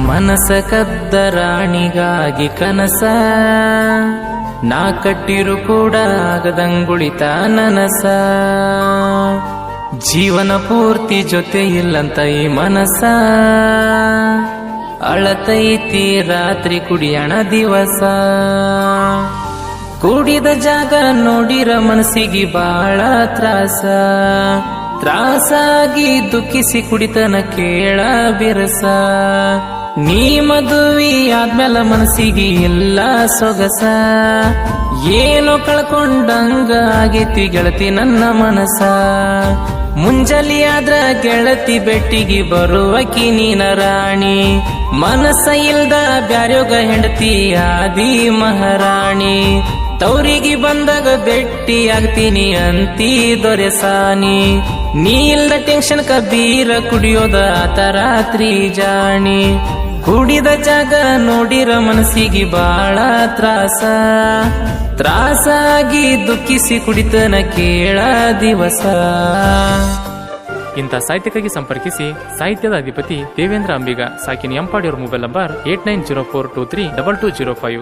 ಮನಸ ಕದ್ದ ರಾಣಿಗಾಗಿ ಕನಸ ನಾ ಕಟ್ಟಿರು ಕೂಡ ಆಗದಂಗುಳಿತ ನನಸ ಜೀವನ ಪೂರ್ತಿ ಜೊತೆ ಇಲ್ಲಂತ ಈ ಮನಸ ಅಳತೈತಿ ರಾತ್ರಿ ಕುಡಿಯಣ ದಿವಸ ಕೂಡಿದ ಜಾಗ ನೋಡಿರ ಮನಸ್ಸಿಗೆ ಬಾಳ ತ್ರಾಸಾಗಿ ದುಃಖಿಸಿ ಕುಡಿತನ ಕೇಳ ಬಿರಸ ನೀ ಮದುವೆ ಆದ್ಮೇಲೆ ಮನಸ್ಸಿಗೆ ಎಲ್ಲ ಸೊಗಸ ಏನೋ ಕಳ್ಕೊಂಡಂಗ ಆಗೈತಿ ಗೆಳತಿ ನನ್ನ ಮನಸ ಮುಂಜಲಿ ಆದ್ರ ಗೆಳತಿ ಬೆಟ್ಟಿಗೆ ಬರುವಕಿ ನೀನ ರಾಣಿ ಮನಸ್ಸ ಇಲ್ದ ಬ್ಯಾರ್ಯೋಗ ಹೆಂಡತಿ ಆದಿ ಮಹಾರಾಣಿ ತೌರಿಗೆ ಬಂದಾಗ ಬೆಟ್ಟಿ ಆಗ್ತೀನಿ ಅಂತಿ ದೊರೆಸಾನಿ ನೀ ಇಲ್ದ ಟೆನ್ಷನ್ ಕಬೀರ ಕುಡಿಯೋದ ಆತ ರಾತ್ರಿ ಜಾಣಿ ಕುಡಿದ ಜಾಗ ನೋಡಿರ ಮನಸ್ಸಿಗೆ ಬಾಳ ತ್ರಾಸಾಗಿ ದುಃಖಿಸಿ ಕುಡಿತನ ಕೇಳ ದಿವಸ. ಇಂಥ ಸಾಹಿತ್ಯಕ್ಕಾಗಿ ಸಂಪರ್ಕಿಸಿ ಸಾಹಿತ್ಯದ ಅಧಿಪತಿ ದೇವೇಂದ್ರ ಅಂಬಿಗ, ಸಾಕಿನ ಎಂಪಾಡಿಯವರ ಮೊಬೈಲ್ ನಂಬರ್ 8904232205.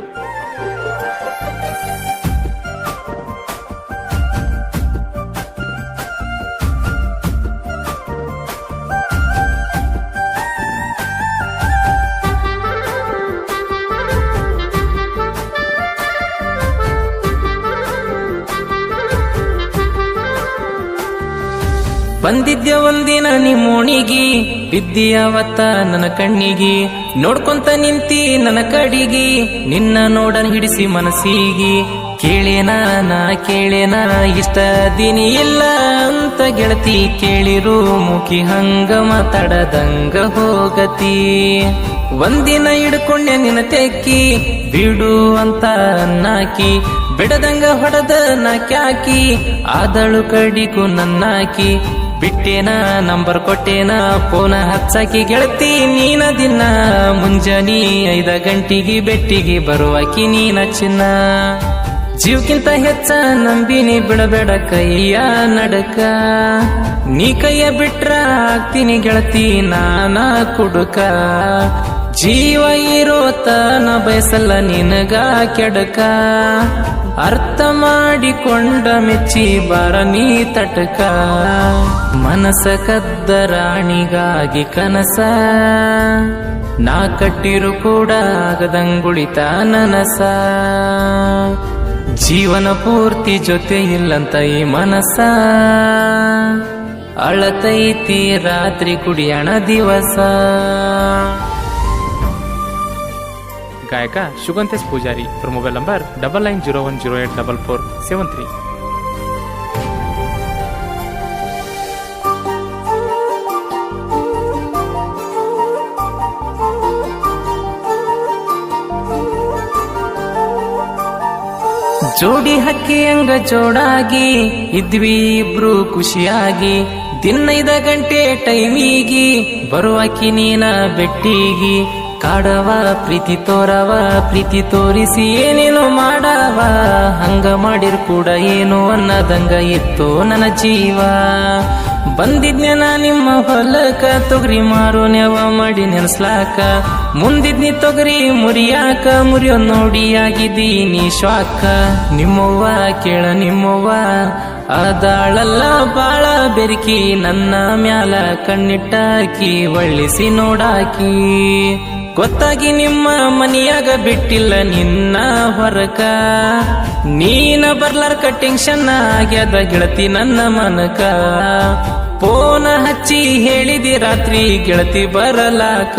ಬಂದಿದ್ಯ ಒಂದಿನ ನಿಮ್ಮೋಣಿಗಿ ಬಿದ್ದಿಯಾವತ್ತ ನನ್ನ ಕಣ್ಣಿಗಿ ನೋಡ್ಕೊಂತ ನಿಂತಿ ನನ್ನ ಕಡಿಗಿ ನಿನ್ನ ನೋಡನ್ ಹಿಡಿಸಿ ಮನಸ್ಸಿಗಿ ಕೇಳೇನ ಇಷ್ಟ ದಿನಿ ಇಲ್ಲ ಅಂತ ಗೆಳತಿ ಕೇಳಿರು ಮುಖಿ ಹಂಗ ಮಾತಾಡದಂಗ ಹೋಗತಿ ಒಂದಿನ ಹಿಡ್ಕೊಂಡೆ ನಿನ್ನ ತೆಕ್ಕಿ ಬಿಡು ಅಂತ ಅನ್ನಾಕಿ ಬಿಡದಂಗ ಹೊಡೆದ ನಾಕ್ಯಾಕಿ ಆದಳು ಕಡಿಗೂ ನನ್ನಾಕಿ ಬಿಟ್ಟೇನ ನಂಬರ್ ಕೊಟ್ಟೇನ ಫೋನ ಹಚ್ಚಾಕಿ ಗೆಳತಿ ನೀನ ದಿನ ಮುಂಜಾನಿ 5 ಗಂಟೆಗೆ ಬೆಟ್ಟಿಗೆ ಬರುವಾಕಿ ನೀನ ಚಿನ್ನ ಜೀವಕ್ಕಿಂತ ಹೆಚ್ಚ ನಂಬಿನಿ ಬಿಡಬೇಡ ಕೈಯ ನಡಕ ನೀ ಕೈಯ ಬಿಟ್ರ ಆಗ್ತೀನಿ ಗೆಳತಿ ನಾನ ಕುಡುಕ ಜೀವ ಇರೋತನ ಬಯಸಲ್ಲ ನಿನಗ ಕೆಡಕ ಅರ್ಥ ಮಾಡಿಕೊಂಡ ಮೆಚ್ಚಿ ಬರ ನೀ ತಟಕ ಮನಸ ಕದ್ದ ರಾಣಿಗಾಗಿ ಕನಸ ನಾ ಕಟ್ಟಿರು ಕೂಡ ಆಗದಂಗುಳಿತ ನನಸ ಜೀವನ ಪೂರ್ತಿ ಜೊತೆ ಇಲ್ಲಂತ ಈ ಮನಸ ಅಳತೈತಿ ರಾತ್ರಿ ಕುಡಿಯಣ ದಿವಸ. ಗಾಯಕ ಶುಗಂತೇಶ್ ಪೂಜಾರಿ, ಇವರ ಮೊಬೈಲ್ ನಂಬರ್ 9901084473. ಜೋಡಿ ಹಕ್ಕಿ ಹಂಗ ಜೋಡಾಗಿ ಇದ್ವಿ ಇಬ್ರು ಖುಷಿಯಾಗಿ ದಿನ 5 ಗಂಟೆ ಟೈಮಿಗಿ ಬರುವಾಕಿ ನೀನ ಬೆಟ್ಟಿಗಿ ಕಾಡವ ಪ್ರೀತಿ ತೋರವ ಪ್ರೀತಿ ತೋರಿಸಿ ಏನೇನೋ ಮಾಡವ ಹಂಗ ಮಾಡಿರ್ ಕೂಡ ಏನು ಅನ್ನದಂಗ ಇತ್ತು ನನ್ನ ಜೀವ ಬಂದಿದ್ನೆ ನಾ ನಿಮ್ಮ ಹೊಲಕ ತೊಗರಿ ಮಾರೋ ನೆವ ಮಾಡಿ ನೆನ್ಸ್ಲಾಕ ಮುಂದಿದ್ನಿ ತೊಗರಿ ಮುರಿಯಾಕ ಮುರಿಯೋ ನೋಡಿ ಆಗಿದ್ದೀನಿ ಶ್ವಾಕ ನಿಮ್ಮವ್ವ ಕೇಳ ನಿಮ್ಮವ್ವ ಅದಾಳಲ್ಲ ಬಾಳ ಬೆರಿಕಿ ನನ್ನ ಮ್ಯಾಲ ಕಣ್ಣಿಟ್ಟಾಕಿ ಒಳ್ಳಿಸಿ ನೋಡಾಕಿ ಗೊತ್ತಾಗಿ ನಿಮ್ಮ ಮನಿಯಾಗ ಬಿಟ್ಟಿಲ್ಲ ನಿನ್ನ ಹೊರಕ ನೀನ ಬರ್ಲಾರ್ಕ ಟೆನ್ಷನ್ ಆಗ್ಯದ ಗೆಳತಿ ನನ್ನ ಮನಕ ಫೋನ ಹಚ್ಚಿ ಹೇಳಿದಿ ರಾತ್ರಿ ಗೆಳತಿ ಬರಲಾಕ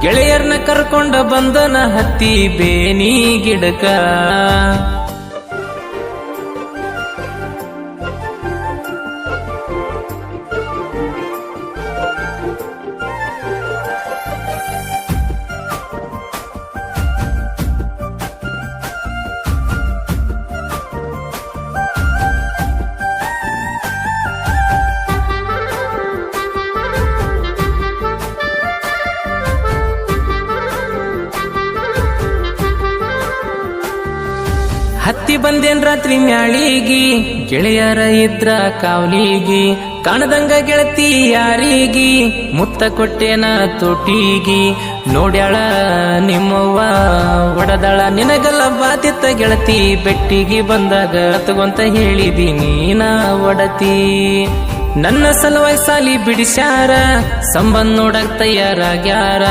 ಗೆಳೆಯರ್ನ ಕರ್ಕೊಂಡ ಬಂದನ ಹತ್ತಿ ಬೇನಿ ಗಿಡಕ ಹತ್ತಿ ಬಂದೇನ್ ರಾತ್ರಿ ಮ್ಯಾಳಿಗಿ ಗೆಳೆಯರ ಇದ್ರ ಕಾವಲಿಗಿ ಕಾಣದಂಗ ಗೆಳತಿ ಯಾರಿಗಿ ಮುತ್ತ ಕೊಟ್ಟೇನ ತೋಟಿಗಿ ನೋಡ್ಯಾಳ ನಿಮ್ಮವ್ವ ಒಡದಾಳ ನಿನಗಲ್ಲ ಬಾತಿತ್ತ ಗೆಳತಿ ಬೆಟ್ಟಿಗೆ ಬಂದಾಗ ತಗೊಂತ ಹೇಳಿದೀನಿ ನಾ ಒಡತಿ ನನ್ನ ಸಲುವಾಗಿ ಸಾಲಿ ಬಿಡಿಸ್ಯಾರ ಸಂಬಂಧ ನೋಡಕ್ ತಯಾರಾಗ್ಯಾರ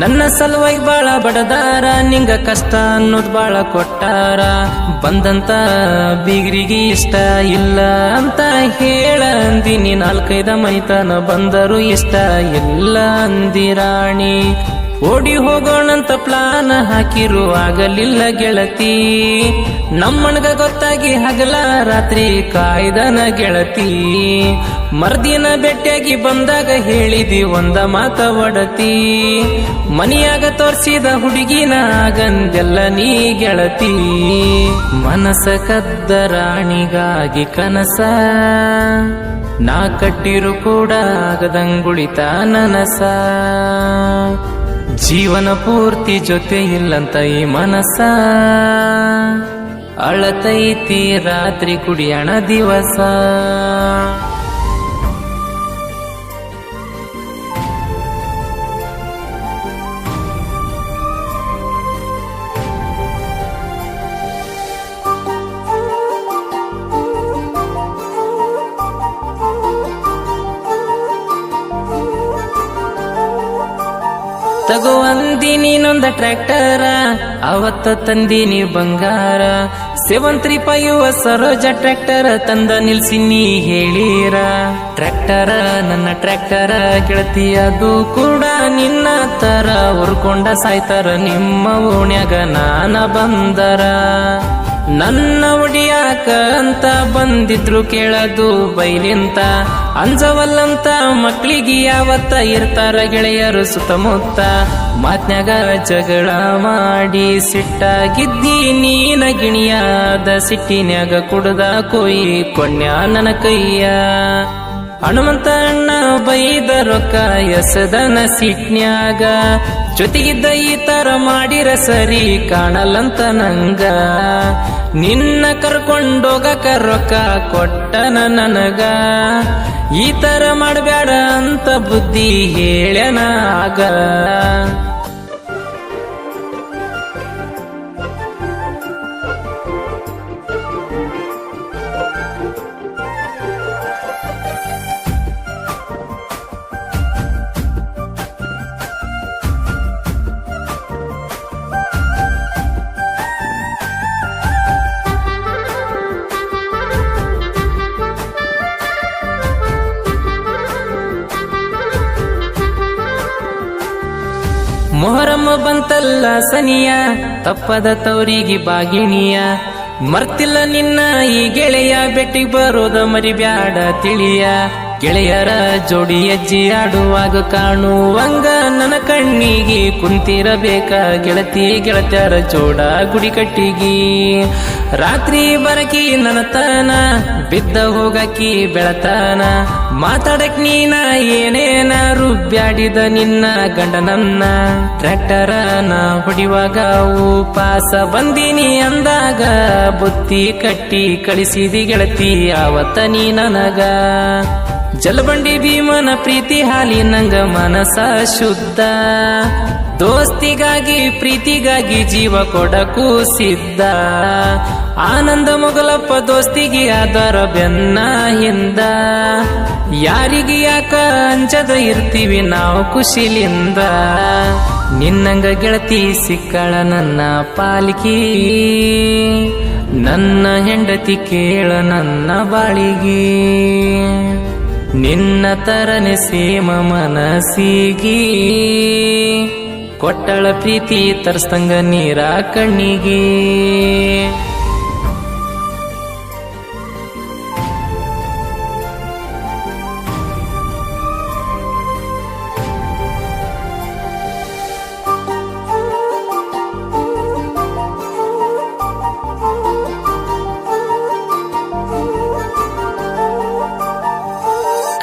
ನನ್ನ ಸಲುವಾಗಿ ಬಾಳ ಬಡದಾರ ನಿಂಗ ಕಷ್ಟ ಅನ್ನೋದ್ ಬಾಳ ಕೊಟ್ಟಾರ ಬಂದಂತ ಬೀಗ್ರಿಗೆ ಇಷ್ಟ ಇಲ್ಲ ಅಂತ ಹೇಳ ಅಂದಿನಿ 4-5 ಮನಿತನ ಬಂದರು ಇಷ್ಟ ಇಲ್ಲ ಅಂದಿರಾಣಿ ಓಡಿ ಹೋಗೋಣಂತ ಪ್ಲಾನ್ ಹಾಕಿರು ಆಗಲಿಲ್ಲ ಗೆಳತಿ ನಮ್ಮಣ್ಗ ಗೊತ್ತಾಗಿ ಹಗಲ ರಾತ್ರಿ ಕಾಯ್ದನ ಗೆಳತಿ ಮರ್ದಿನ ಬೆಟ್ಟಿಯಾಗಿ ಬಂದಾಗ ಹೇಳಿದಿ ಒಂದ ಮಾತ ಒಡತಿ ಮನಿಯಾಗ ತೋರ್ಸಿದ ಹುಡುಗಿನ ಆಗಂದೆಲ್ಲ ನೀ ಗೆಳತಿ ಮನಸ ಕದ್ದ ರಾಣಿಗಾಗಿ ಕನಸ ನಾ ಕಟ್ಟಿರು ಕೂಡ ಆಗದಂಗುಳಿತ ನನಸ ಜೀವನ ಪೂರ್ತಿ ಜೊತೆ ಇಲ್ಲಂತ ಈ ಮನಸ ಅಳತೈತಿ ರಾತ್ರಿ ಕುಡಿಯಣ ದಿವಸ ತಗೋ ಅಂದಿನಿ ನೊಂದ ಟ್ರ್ಯಾಕ್ಟರ ಅವತ್ತ ತಂದಿನಿ ಬಂಗಾರ 735 ಸರೋಜ ಟ್ರ್ಯಾಕ್ಟರ್ ತಂದ ನಿಲ್ಸಿ ನೀ ಹೇಳಿರ ಟ್ರ್ಯಾಕ್ಟರ ನನ್ನ ಟ್ರ್ಯಾಕ್ಟರ ಗೆಳತಿ ಅದು ಕೂಡ ನಿನ್ನ ತರ ಉರ್ಕೊಂಡ ಸಾಯ್ತಾರ ನಿಮ್ಮ ಓಣ್ಯಾಗ ನಾನ ಬಂದರ ನನ್ನ ಒಡಿಯಾಕ ಅಂತ ಬಂದಿದ್ರು ಕೇಳದು ಬೈಲಿಂತ ಅಂಜವಲ್ಲಂತ ಮಕ್ಳಿಗೆ ಯಾವತ್ತ ಇರ್ತಾರ ಗೆಳೆಯರು ಸುತ್ತಮುತ್ತ ಮಾತ್ನ್ಯಾಗ ಜಗಳ ಮಾಡಿ ಸಿಟ್ಟಾಗಿದ್ದಿ ನೀನ ಗಿಣಿಯಾದ ಸಿಟ್ಟಿನ್ಯಾಗ ಕುಡ್ದ ಕೊಯ್ ಕೊಣ್ಯ ನನ್ನ ಕೈಯ ಹನುಮಂತ ಅಣ್ಣ ಬೈದ ರೊಕ್ಕ ಎಸದನ ಸಿಟ್ನ್ಯಾಗ ಜೊತೆಗಿದ್ದ ಈ ತರ ಮಾಡಿರ ಸರಿ ಕಾಣಲ್ಲಂತ ನಂಗ ನಿನ್ನ ಕರ್ಕೊಂಡೋಗಕ ರೊಕ್ಕ ಕೊಟ್ಟನ ನನಗ ಈ ತರ ಮಾಡಬೇಡ ಅಂತ ಬುದ್ಧಿ ಹೇಳ್ಯನ ಆಗ ಮೊಹರಮ್ಮ ಬಂತಲ್ಲ ಸನಿಯ ತಪ್ಪದ ತವರಿಗೆ ಬಾಗಿಣಿಯ ಮರ್ತಿಲ್ಲ ನಿನ್ನ ಈ ಗೆಳೆಯ ಬೆಟ್ಟಿಗೆ ಬರೋದ ಮರಿಬ್ಯಾಡ ತಿಳಿಯ ಗೆಳೆಯರ ಜೋಡಿ ಹೆಜ್ಜೆ ಆಡುವಾಗ ಕಾಣುವಂಗ ನನ್ನ ಕಣ್ಣಿಗೆ ಕುಂತಿರಬೇಕ ಗೆಳತಿ ಗೆಳತ್ಯಾರ ಜೋಡ ಗುಡಿ ಕಟ್ಟಿಗಿ ರಾತ್ರಿ ಬರಕಿ ನನತನ ಬಿದ್ದ ಹೋಗಕಿ ಬೆಳತನ ಮಾತಾಡಕ್ ನೀನ ಏನೇನ ರುಬ್ಬ್ಯಾಡಿದ ನಿನ್ನ ಗಂಡನನ್ನ ಟ್ರ್ಯಾಕ್ಟರನ ಹೊಡಿವಾಗ ಉಪಾಸ ಬಂದಿನಿ ಅಂದಾಗ ಬುತ್ತಿ ಕಟ್ಟಿ ಕಳಿಸಿದಿ ಗೆಳತಿ ಆವತ್ತ ನೀ ನನಗ ಜಲಬಂಡಿ ಭೀಮನ ಪ್ರೀತಿ ಹಾಲಿ ನಂಗ ಮನಸ ಶುದ್ಧ ದೋಸ್ತಿಗಾಗಿ ಪ್ರೀತಿಗಾಗಿ ಜೀವ ಕೊಡಕು ಸಿದ್ಧ ಆನಂದ ಮೊಗಲಪ್ಪ ದೋಸ್ತಿಗೆ ಆದರ ಬೆನ್ನ ಹಿಂದ ಯಾರಿಗೆ ಯಾಕ ಅಂಜದ ಇರ್ತೀವಿ ನಾವು ಖುಷಿಲಿಂದ ನಿನ್ನಂಗ ಗೆಳತಿ ಸಿಕ್ಕಳ ನನ್ನ ಪಾಲಿಗೆ ನನ್ನ ಹೆಂಡತಿ ಕೇಳ ನನ್ನ ಬಾಳಿಗೆ ನಿನ್ನ ತರನೆ ಸೇಮ ಮನಸ್ಸಿಗೆ ಕೊಟ್ಟಳ ಪ್ರೀತಿ ತರ್ಸ್ತಂಗ ನೀರ ಕಣ್ಣಿಗೆ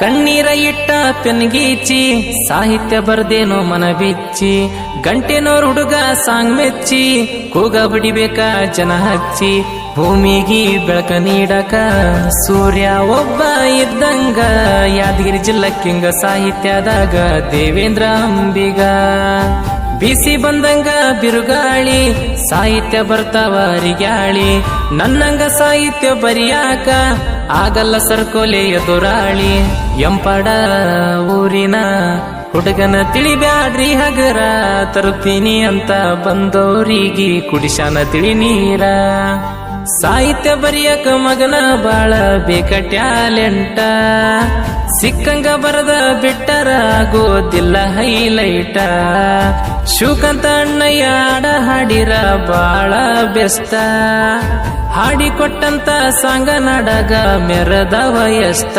ಕಣ್ಣೀರ ಇಟ್ಟ ಪೆನ್ಗೀಚಿ ಸಾಹಿತ್ಯ ಬರ್ದೇನೋ ಮನ ಬಿಚ್ಚಿ ಗಂಟೆನೋರ್ ಹುಡುಗ ಸಾಂಗ್ ಮೆಚ್ಚಿ ಕೂಗ ಬಡಿಬೇಕ ಜನ ಹಚ್ಚಿ ಭೂಮಿಗೆ ಬೆಳಕ ನೀಡಕ ಸೂರ್ಯ ಒಬ್ಬ ಇದ್ದಂಗ ಯಾದಗಿರಿ ಜಿಲ್ಲಕ್ಕಿಂಗ ಸಾಹಿತ್ಯದಾಗ ದೇವೇಂದ್ರ ಅಂಬಿಗ. ಬಿಸಿ ಬಂದಂಗ ಬಿರುಗಾಳಿ ಸಾಹಿತ್ಯ ಬರ್ತಾವ ರಿಗ್ಯಾಳಿ, ನನ್ನಂಗ ಸಾಹಿತ್ಯ ಬರಿಯಾಕ ಆಗಲ್ಲ ಸರ್ಕೋಲೆ ಎದುರಾಳಿ. ಎಂಪಡ ಊರಿನ ಹುಡುಗನ ತಿಳಿಬ್ಯಾಡ್ರಿ ಹಗರ, ತರುತ್ತೀನಿ ಅಂತ ಬಂದೋರಿಗೆ ಕುಡಿಶಾನ ತಿಳಿ ನೀರ. ಸಾಹಿತ್ಯ ಬರಿಯಕ ಮಗನ ಬಾಳ ಬೇಕ ಟ್ಯಾಲೆಂಟ, ಸಿಕ್ಕಂಗ ಬರದ ಬಿಟ್ಟರ ಆಗೋದಿಲ್ಲ ಹೈಲೈಟ. ಶಿವಕಾಂತ ಅಣ್ಣಯ್ಯ ಹಾಡ ಹಾಡಿರ ಬಾಳ ಬೆಸ್ಟ, ಹಾಡಿಕೊಟ್ಟಂತ ಸಾಂಗ ನಾಡಗ ಮೆರದವ ಎಷ್ಟ.